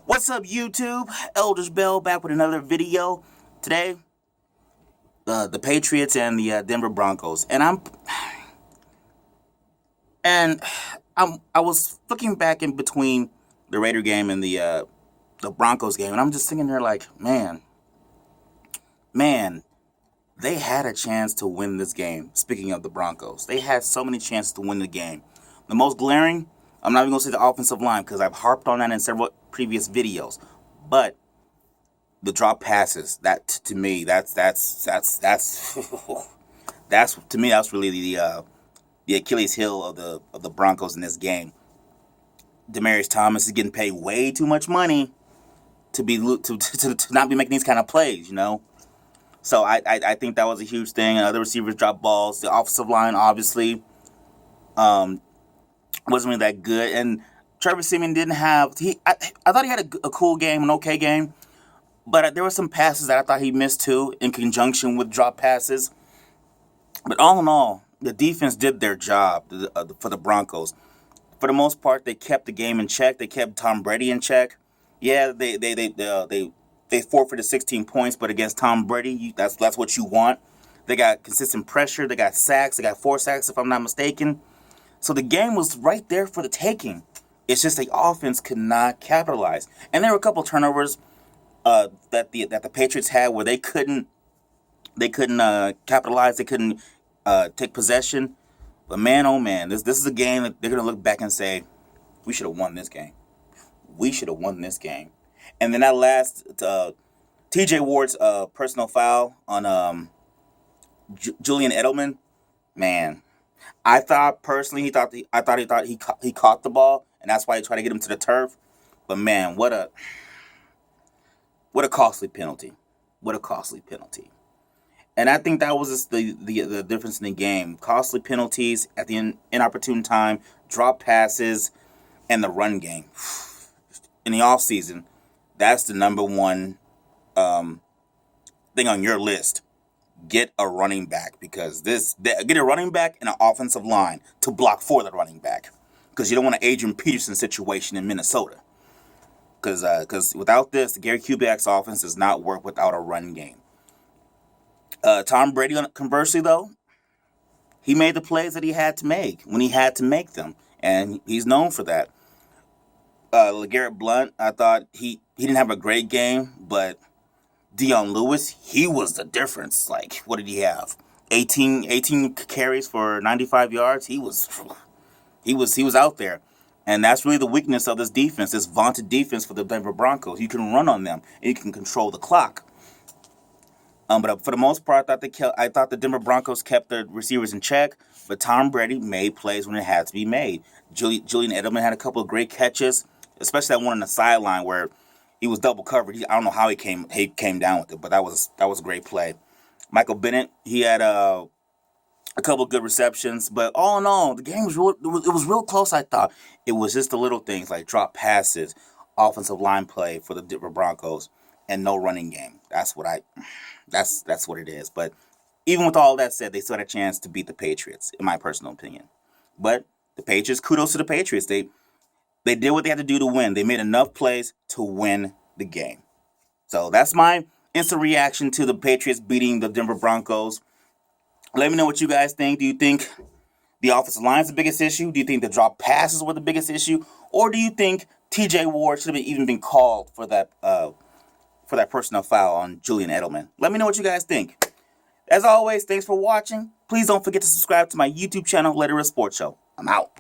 What's up, YouTube? Elders Bell back with another video. Today, the Patriots and the Denver Broncos, and I was looking back in between the Raider game and the Broncos game, and I'm just thinking there like, man, they had a chance to win this game. Speaking of the Broncos, they had so many chances to win the game. The most glaring, I'm not even gonna say the offensive line because I've harped on that in several previous videos, but the drop passes, that to me, that's that's to me that's really the Achilles heel of the Broncos in this game. Demaryius Thomas is getting paid way too much money to not be making these kind of plays, you know. So I think that was a huge thing. Other receivers dropped balls. The offensive line obviously wasn't really that good, and Trevor Siemian didn't have I thought he had a cool game, an okay game. But there were some passes that I thought he missed too, in conjunction with drop passes. But all in all, the defense did their job for the Broncos. For the most part, they kept the game in check. They kept Tom Brady in check. Yeah, they forfeited 16 points, but against Tom Brady, that's what you want. They got consistent pressure. They got sacks. They got 4 sacks, if I'm not mistaken. So the game was right there for the taking. It's just the offense could not capitalize, and there were a couple turnovers that the Patriots had where they couldn't capitalize. They couldn't take possession. But man, oh man, this is a game that they're gonna look back and say, we should have won this game. We should have won this game. And then that last T.J. Ward's personal foul on Julian Edelman, man, I thought personally he thought he caught the ball, and that's why he tried to get him to the turf. But man, what a costly penalty. What a costly penalty. And I think that was just the difference in the game. Costly penalties at the inopportune time, drop passes, and the run game. In the offseason, that's the number one thing on your list. Get a running back, because get a running back and an offensive line to block for the running back. Because you don't want an Adrian Peterson situation in Minnesota. Because without this, the Gary Kubiak's offense does not work without a run game. Tom Brady, conversely, though, he made the plays that he had to make when he had to make them, and he's known for that. LeGarrette Blount, I thought he didn't have a great game, but Dion Lewis, he was the difference. Like, what did he have? 18 carries for 95 yards. He was out there. And that's really the weakness of this defense, this vaunted defense for the Denver Broncos. You can run on them, and you can control the clock. But for the most part, I thought the Denver Broncos kept their receivers in check, but Tom Brady made plays when it had to be made. Julian Edelman had a couple of great catches, especially that one on the sideline where he was double covered. I don't know how he came down with it, but that was a great play. Michael Bennett, he had a couple of good receptions, but all in all, the game was real close. I thought it was just the little things like drop passes, offensive line play for the Denver Broncos, and no running game. That's what it is. But even with all that said, they still had a chance to beat the Patriots, in my personal opinion. But the Patriots, kudos to the Patriots. They did what they had to do to win. They made enough plays to win the game. So that's my instant reaction to the Patriots beating the Denver Broncos. Let me know what you guys think. Do you think the offensive line is the biggest issue? Do you think the drop passes were the biggest issue? Or do you think T.J. Ward should have even been called for that personal foul on Julian Edelman? Let me know what you guys think. As always, thanks for watching. Please don't forget to subscribe to my YouTube channel, Letter of Sports Show. I'm out.